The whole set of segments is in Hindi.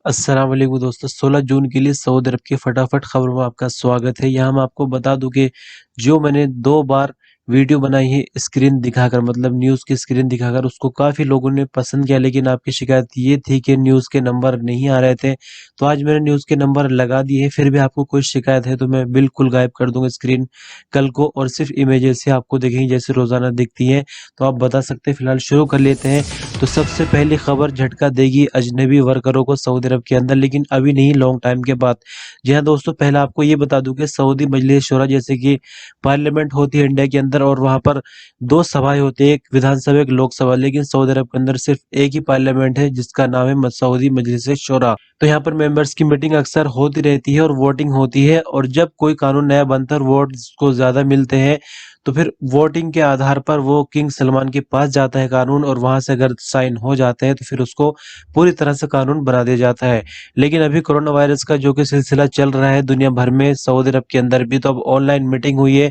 अस्सलाम वालेकुम दोस्तों, 16 जून के लिए सऊदी अरब की फटाफट खबरों में आपका स्वागत है। यहाँ मैं आपको बता दूं कि जो मैंने 2 बार वीडियो बनाई है स्क्रीन दिखाकर, मतलब न्यूज़ की स्क्रीन दिखाकर, उसको काफ़ी लोगों ने पसंद किया, लेकिन आपकी शिकायत ये थी कि न्यूज़ के नंबर नहीं आ रहे थे। तो आज मैंने न्यूज़ के नंबर लगा दिए हैं, फिर भी आपको कोई शिकायत है तो मैं बिल्कुल गायब कर दूँगा स्क्रीन कल को, और सिर्फ़ इमेजेस से आपको दिखेंगी जैसे रोज़ाना दिखती हैं। तो आप बता सकते हैं, फिलहाल शुरू कर लेते हैं। तो सबसे पहली खबर झटका देगी अजनबी वर्करों को सऊदी अरब के अंदर, लेकिन अभी नहीं, लॉन्ग टाइम के बाद। जी हाँ दोस्तों, पहले आपको ये बता दूं कि सऊदी मजलिस शूरा, जैसे कि पार्लियामेंट होती है इंडिया के अंदर, और वहाँ पर 2 सभाएं होती है, एक विधानसभा एक लोकसभा, लेकिन सऊदी अरब के अंदर सिर्फ एक ही पार्लियामेंट है जिसका नाम है सऊदी मजलिस शूरा। तो यहाँ पर मेंबर्स की मीटिंग अक्सर होती रहती है और वोटिंग होती है, और जब कोई कानून नया बनता है, वोट को ज्यादा मिलते हैं, तो फिर वोटिंग के आधार पर वो किंग सलमान के पास जाता है कानून, और वहां से अगर साइन हो जाते हैं तो फिर उसको पूरी तरह से कानून बना दिया जाता है। लेकिन अभी कोरोना वायरस का जो कि सिलसिला चल रहा है दुनिया भर में, सऊदी अरब के अंदर भी, तो अब ऑनलाइन मीटिंग हुई है,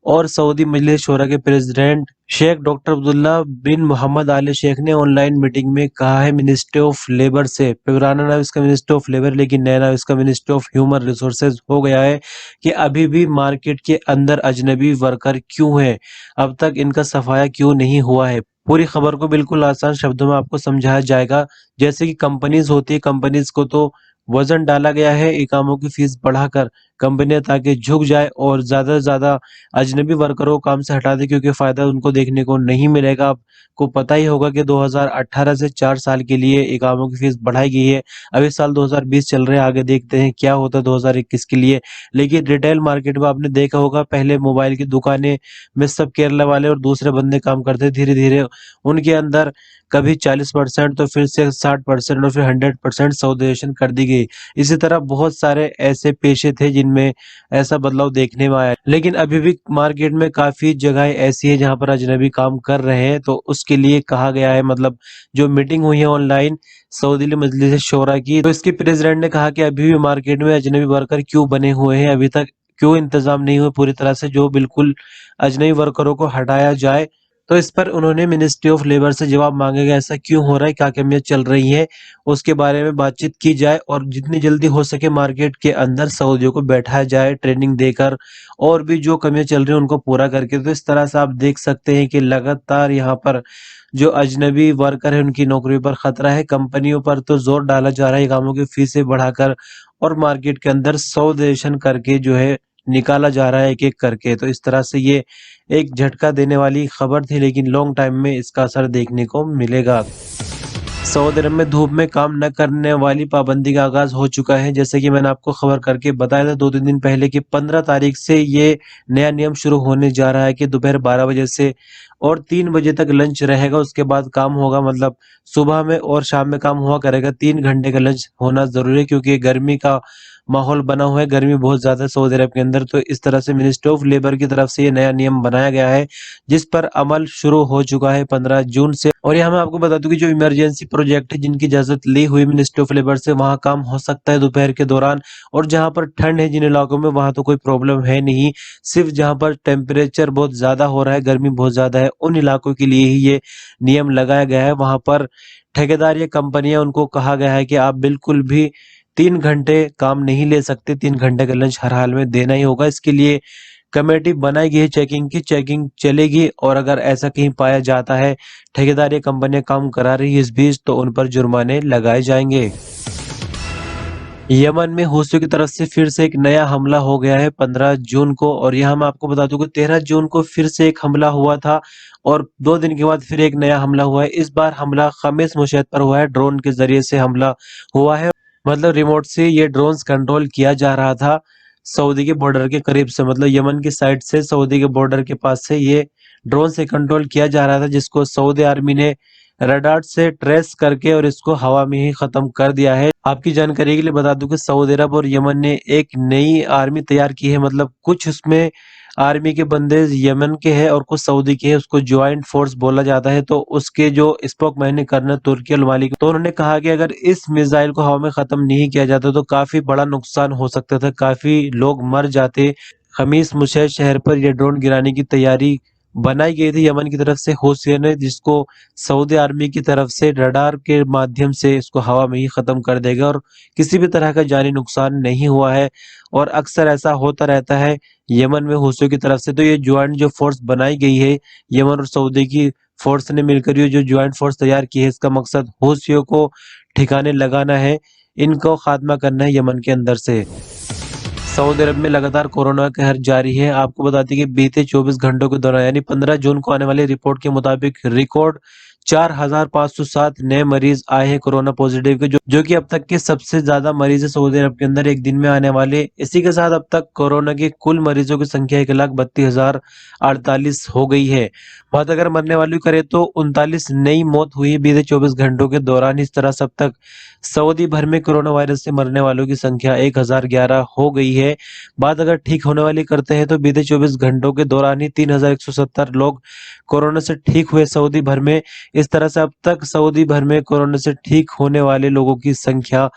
और सऊदी मजलिस शूरा के प्रेसिडेंट शेख डॉक्टर अब्दुल्ला बिन मोहम्मद आले शेख ने ऑनलाइन मीटिंग में कहा है मिनिस्ट्री ऑफ लेबर से, पुराना नाम इसका मिनिस्ट्री ऑफ लेबर, लेकिन नया नाम इसका मिनिस्ट्री ऑफ ह्यूमन रिसोर्सेज हो गया है, कि अभी भी मार्केट के अंदर अजनबी वर्कर क्यों है, अब तक इनका सफाया क्यों नहीं हुआ है। पूरी खबर को बिल्कुल आसान शब्दों में आपको समझाया जाएगा। जैसे कि कंपनीज होती है, कंपनीज को तो वजन डाला गया है इकामों की फीस बढ़ाकर, कंपनियां ताकि झुक जाए और ज्यादा से ज्यादा अजनबी वर्करों को काम से हटा दे, क्योंकि फायदा उनको देखने को नहीं मिलेगा। आपको पता ही होगा कि 2018 से 4 साल के लिए इकामों की फीस बढ़ाई गई है। अभी साल 2020 चल रहे हैं, आगे देखते हैं क्या होता है 2021 के लिए। लेकिन रिटेल मार्केट में आपने देखा होगा, पहले मोबाइल की दुकानें में सब केरला वाले और दूसरे बंदे काम करते, धीरे धीरे उनके अंदर कभी 40%, तो फिर से 60%, और फिर 100% सऊदीशन कर दी गई। इसी तरह बहुत सारे ऐसे पेशे थे जिनमें ऐसा बदलाव देखने में आया, लेकिन अभी भी मार्केट में काफी जगह ऐसी है जहां पर अजनबी काम कर रहे हैं। तो उसके लिए कहा गया है, मतलब जो मीटिंग हुई है ऑनलाइन सऊदी मजलिस शोरा की, तो इसके प्रेसिडेंट ने कहा कि अभी भी मार्केट में अजनबी वर्कर क्यों बने हुए हैं, अभी तक क्यों इंतजाम नहीं हुए पूरी तरह से, जो बिल्कुल अजनबी वर्करों को हटाया जाए। तो इस पर उन्होंने मिनिस्ट्री ऑफ लेबर से जवाब मांगेगा, ऐसा क्यों हो रहा है, क्या कमियां चल रही हैं, उसके बारे में बातचीत की जाए, और जितनी जल्दी हो सके मार्केट के अंदर सऊदियों को बैठाया जाए ट्रेनिंग देकर, और भी जो कमियां चल रही हैं उनको पूरा करके। तो इस तरह से आप देख सकते हैं कि लगातार यहाँ पर जो अजनबी वर्कर है उनकी नौकरियों पर खतरा है। कंपनियों पर तो जोर डाला जा रहा है कामों की फीसें बढ़ाकर, और मार्केट के अंदर सौदेशन करके जो है निकाला जा रहा है एक एक करके। तो इस तरह से ये एक झटका देने वाली खबर थी, लेकिन लॉन्ग टाइम में इसका असर देखने को मिलेगा। सऊदी अरब में धूप में काम न करने वाली पाबंदी का आगाज हो चुका है। जैसे कि मैंने आपको खबर करके बताया था 2-3 दिन पहले कि 15 तारीख से ये नया नियम शुरू होने जा रहा है कि दोपहर 12 बजे से और 3 बजे तक लंच रहेगा, उसके बाद काम होगा, मतलब सुबह में और शाम में काम हुआ करेगा। 3 घंटे का लंच होना जरूरी है, क्योंकि गर्मी का माहौल बना हुआ है, गर्मी बहुत ज्यादा है सऊदी अरब के अंदर। तो इस तरह से मिनिस्ट्री ऑफ लेबर की तरफ से ये नया नियम बनाया गया है, जिस पर अमल शुरू हो चुका है 15 जून से। और यहाँ मैं आपको बता दूं कि जो इमरजेंसी प्रोजेक्ट है जिनकी इजाजत ली हुई मिनिस्ट्री ऑफ लेबर से, वहाँ काम हो सकता है दोपहर के दौरान। और जहाँ पर ठंड है जिन इलाकों में, वहाँ तो कोई प्रॉब्लम है नहीं। सिर्फ जहाँ पर टेम्परेचर बहुत ज्यादा हो रहा है, गर्मी बहुत ज्यादा है, उन इलाकों के लिए ही ये नियम लगाया गया है। वहाँ पर ठेकेदार या कंपनियां, उनको कहा गया है कि आप बिल्कुल भी 3 घंटे काम नहीं ले सकते, 3 घंटे का लंच हर हाल में देना ही होगा। इसके लिए कमेटी बनाई गई है चेकिंग की, चेकिंग चलेगी, और अगर ऐसा कहीं पाया जाता है ठेकेदार या कंपनियां काम करा रही है इस बीच, तो उन पर जुर्माने लगाए जाएंगे। यमन में हूथियों की तरफ से फिर से एक नया हमला हो गया है 15 जून को, और यहाँ मैं आपको बता दूं कि 13 जून को फिर से एक हमला हुआ था, और 2 दिन के बाद फिर एक नया हमला हुआ है। इस बार हमला खमीस मुशैत पर हुआ है, ड्रोन के जरिए से हमला हुआ है, मतलब रिमोट से ये ड्रोन्स कंट्रोल किया जा रहा था सऊदी के बॉर्डर के करीब से, मतलब यमन की साइड से सऊदी के बॉर्डर के पास से ये ड्रोन से कंट्रोल किया जा रहा था, जिसको सऊदी आर्मी ने रडार से ट्रेस करके और इसको हवा में ही खत्म कर दिया है। आपकी जानकारी के लिए बता दूं कि सऊदी अरब और यमन ने एक नई आर्मी तैयार की है, मतलब कुछ उसमें आर्मी के बंदे यमन के हैं और कुछ सऊदी के हैं, उसको ज्वाइंट फोर्स बोला जाता है। तो उसके जो स्पोकमैन है कर्नल तुर्की अल मालिक, तो उन्होंने कहा कि अगर इस मिसाइल को हवा में खत्म नहीं किया जाता तो काफी बड़ा नुकसान हो सकता था, काफी लोग मर जाते। खमीस मुशैद शहर पर यह ड्रोन गिराने की तैयारी बनाई गई थी यमन की तरफ से हौसिया ने, जिसको सऊदी आर्मी की तरफ से रडार के माध्यम से इसको हवा में ही खत्म कर देगा और किसी भी तरह का जानी नुकसान नहीं हुआ है। और अक्सर ऐसा होता रहता है यमन में हौसियों की तरफ से। तो ये ज्वाइंट जो फोर्स बनाई गई है यमन और सऊदी की फोर्स ने मिलकर, ये जो ज्वाइंट फोर्स तैयार की है, इसका मकसद हौसियों को ठिकाने लगाना है, इनको खात्मा करना है यमन के अंदर से। सऊदी अरब में लगातार कोरोना का कहर जारी है। आपको बता दें कि बीते 24 घंटों के दौरान यानी 15 जून को आने वाली रिपोर्ट के मुताबिक रिकॉर्ड 4,507 नए मरीज आए हैं कोरोना पॉजिटिव के, जो कि अब तक के सबसे ज्यादा मरीज है सऊदी अरब के अंदर एक दिन में आने वाले। इसी के साथ अब तक कोरोना के कुल मरीजों की संख्या 1,32,048 हो गई है। बात अगर मरने वालों की करें तो 39 नई मौत हुई बीते 24 घंटों के दौरान। इस तरह से अब तक सऊदी भर में कोरोना वायरस से मरने वालों की संख्या 1,011 हो गई है। बात अगर ठीक होने वाली करते हैं तो बीते 24 घंटों के दौरान ही 3,170 लोग कोरोना से ठीक हुए सऊदी भर में। इस तरह से अब तक सऊदी भर में कोरोना से ठीक होने वाले लोगों की संख्या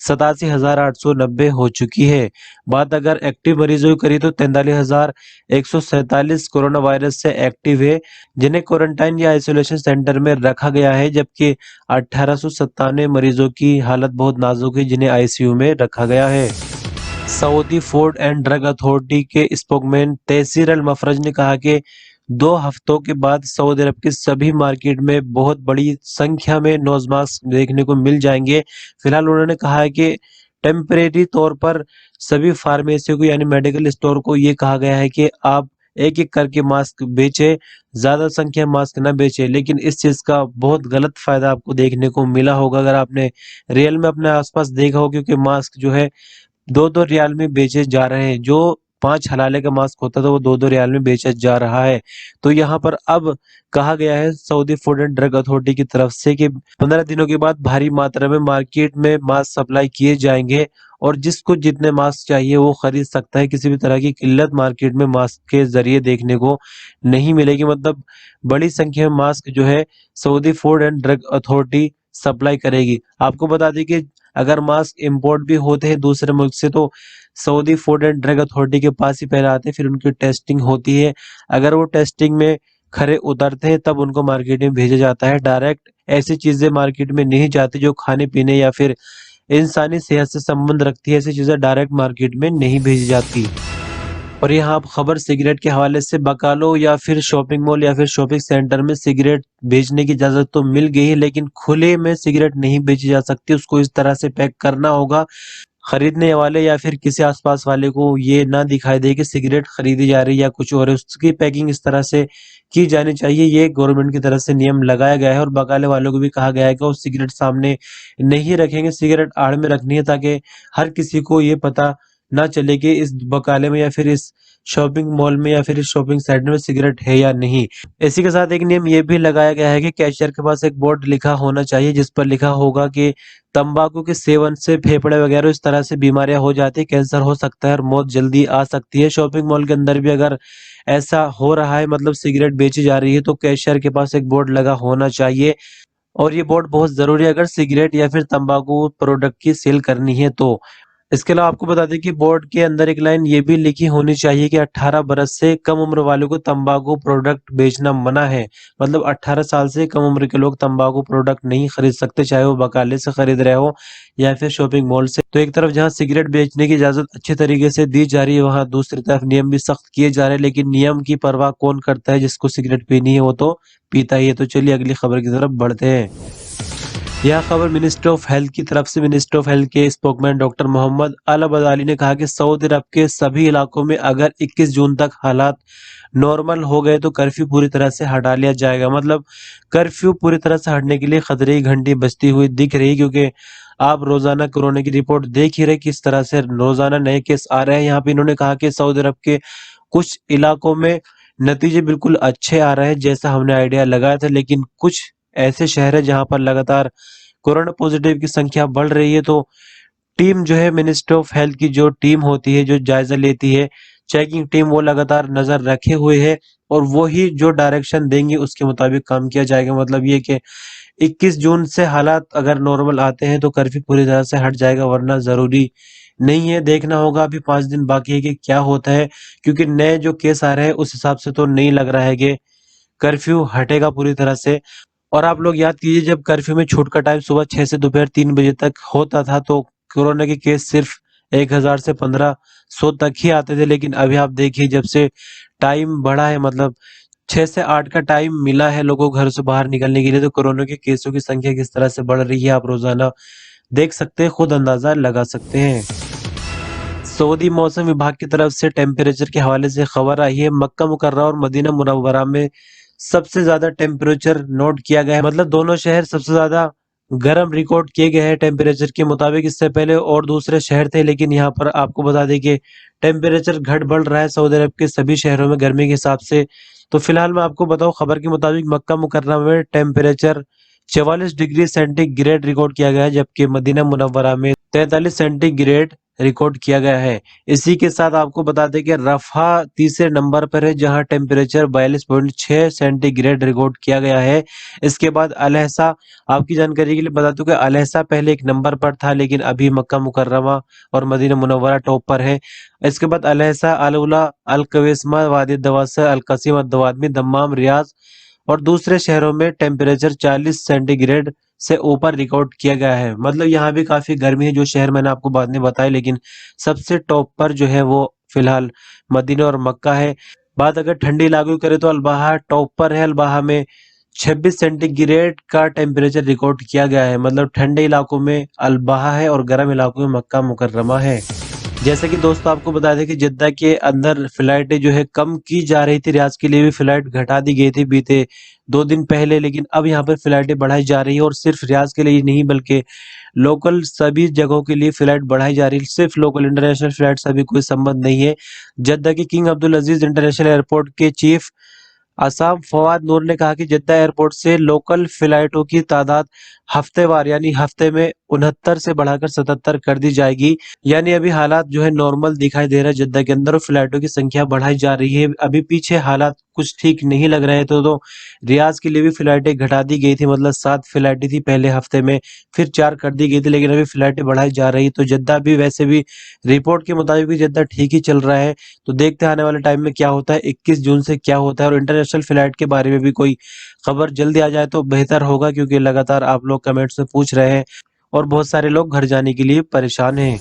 87,890 हो चुकी है। बात अगर एक्टिव मरीजों की करी तो 43,147 कोरोना वायरस से एक्टिव है, जिन्हें क्वारंटाइन या आइसोलेशन सेंटर में रखा गया है, जबकि 1897 मरीजों की हालत बहुत नाजुक है, जिन्हें आईसीयू में रखा गया है। Saudi food and drug authority के स्पोकमैन तैसीर अल मफरज ने कहा कि 2 हफ्तों के बाद सऊदी अरब के सभी मार्केट में बहुत बड़ी संख्या में नोज मास्क देखने को मिल जाएंगे। फिलहाल उन्होंने कहा है कि टेम्परेरी तौर पर सभी फार्मेसियों को यानी मेडिकल स्टोर को ये कहा गया है कि आप एक एक करके मास्क बेचे, ज्यादा संख्या मास्क न बेचे। लेकिन इस चीज का बहुत गलत फायदा आपको देखने को मिला होगा अगर आपने रियल में अपने आसपास देखा हो, क्योंकि मास्क जो है 2-2 रियाल में बेचे जा रहे हैं। जो 5 हलाले का मास्क होता था वो 2-2 रियाल में बेचा जा रहा है। तो यहाँ पर अब कहा गया है Saudi food and drug authority की तरफ से कि 15 दिनों के बाद भारी मात्रा में मार्केट में मास्क सप्लाई किए जाएंगे और जिसको जितने मास्क चाहिए वो खरीद सकता है। किसी भी तरह की किल्लत मार्केट में मास्क के जरिए देखने को नहीं मिलेगी। मतलब बड़ी संख्या में मास्क जो है Saudi food and drug authority supply करेगी। आपको बता दें कि अगर मास्क इंपोर्ट भी होते हैं दूसरे मुल्क से तो Saudi food and drug authority के पास ही पहले आते हैं, फिर उनकी टेस्टिंग होती है। अगर वो टेस्टिंग में खरे उतरते हैं तब उनको मार्केट में भेजा जाता है। डायरेक्ट ऐसी चीजें मार्केट में नहीं जाती जो खाने पीने या फिर इंसानी सेहत से संबंध रखती है, ऐसी चीजें डायरेक्ट मार्केट में नहीं भेजी जाती। और यहाँ आप खबर सिगरेट के हवाले से, बकालों या फिर शॉपिंग मॉल या फिर शॉपिंग सेंटर में सिगरेट बेचने की इजाजत तो मिल गई है, लेकिन खुले में सिगरेट नहीं बेची जा सकती। उसको इस तरह से पैक करना होगा खरीदने वाले या फिर किसी आसपास वाले को ये ना दिखाई दे कि सिगरेट खरीदी जा रही है या कुछ और है। उसकी पैकिंग इस तरह से की जानी चाहिए। ये गवर्नमेंट की तरफ से नियम लगाया गया है और बकाले वालों को भी कहा गया है कि वो सिगरेट सामने नहीं रखेंगे, सिगरेट आड़ में रखनी है, ताकि हर किसी को ये पता ना चले कि इस बकाले में या फिर इस शॉपिंग मॉल में या फिर इस शॉपिंग सेंटर में सिगरेट है या नहीं। इसी के साथ एक नियम ये भी लगाया गया है कि कैशियर के पास एक बोर्ड लिखा होना चाहिए जिस पर लिखा होगा कि तंबाकू के सेवन से फेफड़े वगैरह इस तरह से बीमारियां हो जाती है, कैंसर हो सकता है और मौत जल्दी आ सकती है। शॉपिंग मॉल के अंदर भी अगर ऐसा हो रहा है, मतलब सिगरेट बेची जा रही है, तो कैशियर के पास एक बोर्ड लगा होना चाहिए। और ये बोर्ड बहुत जरूरी है अगर सिगरेट या फिर तंबाकू प्रोडक्ट की सेल करनी है तो। इसके अलावा आपको बता दें कि बोर्ड के अंदर एक लाइन ये भी लिखी होनी चाहिए कि 18 बरस से कम उम्र वालों को तंबाकू प्रोडक्ट बेचना मना है। मतलब 18 साल से कम उम्र के लोग तंबाकू प्रोडक्ट नहीं खरीद सकते, चाहे वो बकाले से खरीद रहे हो या फिर शॉपिंग मॉल से। तो एक तरफ जहां सिगरेट बेचने की इजाजत अच्छे तरीके से दी जा रही है, वहां दूसरी तरफ नियम भी सख्त किए जा रहे हैं। लेकिन नियम की परवाह कौन करता है? जिसको सिगरेट पीनी है वो तो पीता ही है। तो चलिए अगली खबर की तरफ बढ़ते हैं। यह खबर मिनिस्ट्री ऑफ हेल्थ की तरफ से, मिनिस्ट्री ऑफ हेल्थ के स्पोकमैन डॉक्टर मोहम्मद अल अबदाली ने कहा कि सऊदी अरब के सभी इलाकों में अगर 21 जून तक हालात नॉर्मल हो गए तो कर्फ्यू पूरी तरह से हटा लिया जाएगा। मतलब कर्फ्यू पूरी तरह से हटने के लिए खतरे की घंटी बजती हुई दिख रही, क्योंकि आप रोजाना कोरोना की रिपोर्ट देख ही रहे किस तरह से रोजाना नए केस आ रहे हैं। यहाँ पे इन्होंने कहा कि सऊदी अरब के कुछ इलाकों में नतीजे बिल्कुल अच्छे आ रहे हैं जैसा हमने आइडिया लगाया था, लेकिन कुछ ऐसे शहर है जहां पर लगातार कोरोना पॉजिटिव की संख्या बढ़ रही है। तो टीम जो है मिनिस्ट्री ऑफ हेल्थ की जो टीम होती है, जो जायजा लेती है, चेकिंग टीम, वो लगातार नजर रखे हुए है और वो ही जो डायरेक्शन देंगे उसके मुताबिक काम किया जाएगा। मतलब ये कि 21 जून से हालात अगर नॉर्मल आते हैं तो कर्फ्यू पूरी तरह से हट जाएगा, वरना जरूरी नहीं है। देखना होगा, अभी 5 दिन बाकी है कि क्या होता है, क्योंकि नए जो केस आ रहे हैं उस हिसाब से तो नहीं लग रहा है कि कर्फ्यू हटेगा पूरी तरह से। और आप लोग याद कीजिए, जब कर्फ्यू में छूट का टाइम सुबह 6 से दोपहर 3 बजे तक होता था तो कोरोना के केस सिर्फ 1000 से 1500 तक ही आते थे। लेकिन अभी आप देखिए, जब से टाइम बढ़ा है, मतलब 6 से 8 का टाइम मिला है लोगों को घर से बाहर निकलने के लिए, तो कोरोना के केसों की संख्या किस तरह से बढ़ रही है आप रोजाना देख सकते हैं, खुद अंदाजा लगा सकते हैं। सऊदी मौसम विभाग की तरफ से टेम्परेचर के हवाले से खबर आई है, मक्का मुकर्रमा और मदीना मुनव्वरा में सबसे ज्यादा टेम्परेचर नोट किया गया है। मतलब दोनों शहर सबसे ज्यादा गर्म रिकॉर्ड किए गए हैं टेम्परेचर के मुताबिक। इससे पहले और दूसरे शहर थे, लेकिन यहाँ पर आपको बता दें कि टेम्परेचर घट बढ़ रहा है सऊदी अरब के सभी शहरों में गर्मी के हिसाब से। तो फिलहाल मैं आपको बताऊं, खबर के मुताबिक मक्का मुकर्रमा में टेम्परेचर 44 डिग्री सेंटीग्रेड रिकॉर्ड किया गया है, जबकि मदीना मुनव्वरा में 43 सेंटीग्रेड रिकॉर्ड किया गया है। इसी के साथ आपको बता दें कि रफा तीसरे नंबर पर है, जहां टेम्परेचर 42.6 सेंटीग्रेड रिकॉर्ड किया गया है। इसके बाद अलहसा, आपकी जानकारी के लिए बता दूं कि अलहसा पहले 1 नंबर पर था, लेकिन अभी मक्का मुकर्रमा और मदीना मुनव्वरा टॉप पर है। इसके बाद अलहसा, अल उला, अल कविस्मा, वादी दवासा, अल कसीम, अद्दवादमी, दम्माम, रियाज और दूसरे शहरों में टेम्परेचर 40 सेंटीग्रेड से ऊपर रिकॉर्ड किया गया है। मतलब यहाँ भी काफी गर्मी है, जो शहर मैंने आपको बाद में बताया, लेकिन सबसे टॉप पर जो है वो फिलहाल मदीना और मक्का है। बात अगर ठंडी लागू करें तो अल्बाहा टॉप पर है। अल्बाहा में 26 सेंटीग्रेड का टेम्परेचर रिकॉर्ड किया गया है। मतलब ठंडे इलाकों में अल्बाहा है और गर्म इलाकों में मक्का मुकर्रमा है। जैसे कि दोस्तों आपको बता दें कि जिद्दा के अंदर फ्लाइटें जो है कम की जा रही थी, रियाज के लिए भी फ्लाइट घटा दी गई थी बीते 2 दिन पहले, लेकिन अब यहाँ पर फ्लाइटें बढ़ाई जा रही है। और सिर्फ रियाज के लिए ही नहीं, बल्कि लोकल सभी जगहों के लिए फ्लाइट बढ़ाई जा रही है। सिर्फ लोकल, इंटरनेशनल फ्लाइट से अभी कोई संबंध नहीं है। जद्दा के किंग अब्दुल अजीज इंटरनेशनल एयरपोर्ट के चीफ आसाम फवाद नूर ने कहा कि जिद्दा एयरपोर्ट से लोकल फ्लाइटों की तादाद हफ्तेवार यानी हफ्ते में 69 से बढ़ाकर 77 कर दी जाएगी। यानी अभी हालात जो है नॉर्मल दिखाई दे रहा है जिद्दा के अंदर, और फ्लाइटों की संख्या बढ़ाई जा रही है। अभी पीछे हालात कुछ ठीक नहीं लग रहे हैं। तो रियाज के लिए भी फ्लाइटें घटा दी गई थी, मतलब 7 फ्लाइटें थी पहले हफ्ते में, फिर 4 कर दी गई थी, लेकिन अभी फ्लाइटें बढ़ाई जा रही। तो जिद्दा भी वैसे भी रिपोर्ट के मुताबिक भी जिद्दा ठीक ही चल रहा है। तो देखते हैं आने वाले टाइम में क्या होता है, 21 जून से क्या होता है। और इंटरनेशनल फ्लाइट के बारे में भी कोई खबर जल्दी आ जाए तो बेहतर होगा, क्योंकि लगातार आप लोग कमेंट्स में पूछ रहे हैं और बहुत सारे लोग घर जाने के लिए परेशान हैं।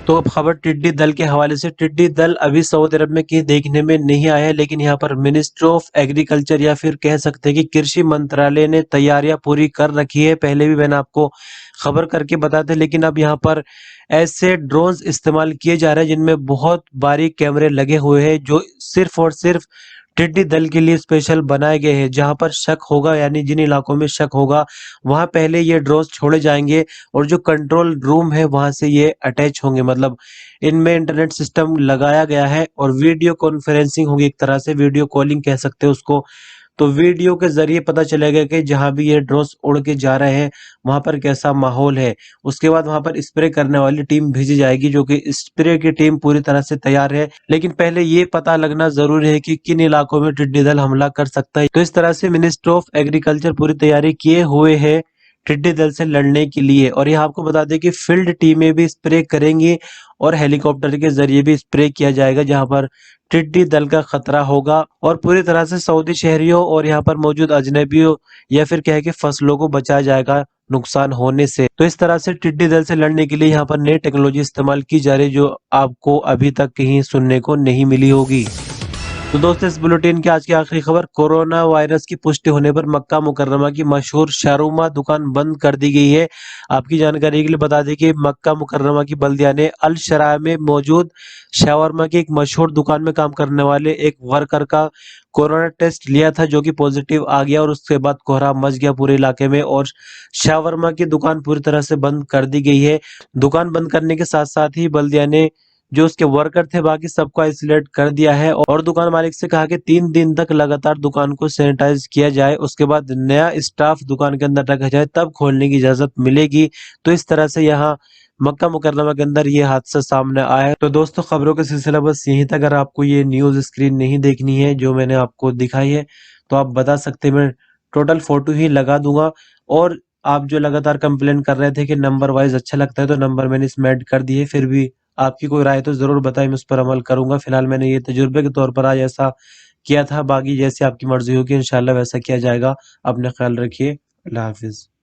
तो अब खबर टिड्डी दल के हवाले से। टिड्डी दल अभी सऊदी अरब में कहीं देखने में नहीं आया है, लेकिन यहाँ पर मिनिस्ट्री ऑफ एग्रीकल्चर या फिर कह सकते हैं कि कृषि मंत्रालय ने तैयारियां पूरी कर रखी है। पहले भी मैंने आपको खबर करके बताया था, लेकिन अब यहाँ पर ऐसे ड्रोन्स इस्तेमाल किए जा रहे हैं जिनमें बहुत बारीक कैमरे लगे हुए हैं, जो सिर्फ और सिर्फ टिड्डी दल के लिए स्पेशल बनाए गए हैं। जहां पर शक होगा, यानी जिन इलाकों में शक होगा, वहां पहले ये ड्रोन्स छोड़े जाएंगे और जो कंट्रोल रूम है वहां से ये अटैच होंगे। मतलब इनमें इंटरनेट सिस्टम लगाया गया है और वीडियो कॉन्फ्रेंसिंग होगी, एक तरह से वीडियो कॉलिंग कह सकते हैं उसको। तो वीडियो के जरिए पता चलेगा कि जहां भी ये ड्रोन्स उड़ के जा रहे हैं वहां पर कैसा माहौल है। उसके बाद वहां पर स्प्रे करने वाली टीम भेजी जाएगी, जो कि स्प्रे की टीम पूरी तरह से तैयार है। लेकिन पहले ये पता लगना जरूरी है कि किन इलाकों में टिड्डी दल हमला कर सकता है। तो इस तरह से मिनिस्ट्री ऑफ एग्रीकल्चर पूरी तैयारी किए हुए है टिड्डी दल से लड़ने के लिए। और यह आपको बता दें कि फील्ड टीमें भी स्प्रे करेंगी और हेलीकॉप्टर के जरिए भी स्प्रे किया जाएगा जहां पर टिड्डी दल का खतरा होगा। और पूरी तरह से सऊदी शहरियों और यहाँ पर मौजूद अजनबियों या फिर कह के फसलों को बचाया जाएगा नुकसान होने से। तो इस तरह से टिड्डी दल से लड़ने के लिए यहाँ पर नई टेक्नोलॉजी इस्तेमाल की जा रही है, जो आपको अभी तक कहीं सुनने को नहीं मिली होगी। तो दोस्तों, इस बुलेटिन की आज की आखिरी खबर, कोरोना वायरस की पुष्टि होने पर मक्का मुकर्रमा की मशहूर शारूमा दुकान बंद कर दी गई है। आपकी जानकारी के लिए बता दें कि मक्का मुकर्रमा की बल्दिया ने अल शराय में मौजूद शावरमा की एक मशहूर दुकान में काम करने वाले एक वर्कर का कोरोना टेस्ट लिया था, जो कि पॉजिटिव आ गया। और उसके बाद कोहराम मच गया पूरे इलाके में और शावरमा की दुकान पूरी तरह से बंद कर दी गई है। दुकान बंद करने के साथ साथ ही बल्दिया ने जो उसके वर्कर थे बाकी सबको आइसोलेट कर दिया है और दुकान मालिक से कहा कि 3 दिन तक लगातार दुकान को सैनिटाइज किया जाए, उसके बाद नया स्टाफ दुकान के अंदर रखा जाए, तब खोलने की इजाजत मिलेगी। तो इस तरह से यहाँ मक्का मुकर्रमा के अंदर ये हादसा सामने आया है। तो दोस्तों, खबरों का सिलसिला बस यहीं तक। अगर आपको ये न्यूज स्क्रीन नहीं देखनी है जो मैंने आपको दिखाई है, तो आप बता सकते हैं, मैं टोटल फोटो ही लगा दूंगा। और आप जो लगातार कंप्लेन कर रहे थे कि नंबर वाइज अच्छा लगता है, तो नंबर मैंने इसमें ऐड कर दिए। फिर भी आपकी कोई राय तो ज़रूर बताएँ, मैं उस पर अमल करूँगा। फिलहाल मैंने ये तजुर्बे के तौर पर आज ऐसा किया था, बाकी जैसे आपकी मर्ज़ी होगी इंशाअल्लाह वैसा किया जाएगा। अपना ख़्याल रखिए। अल्लाह हाफ़िज़।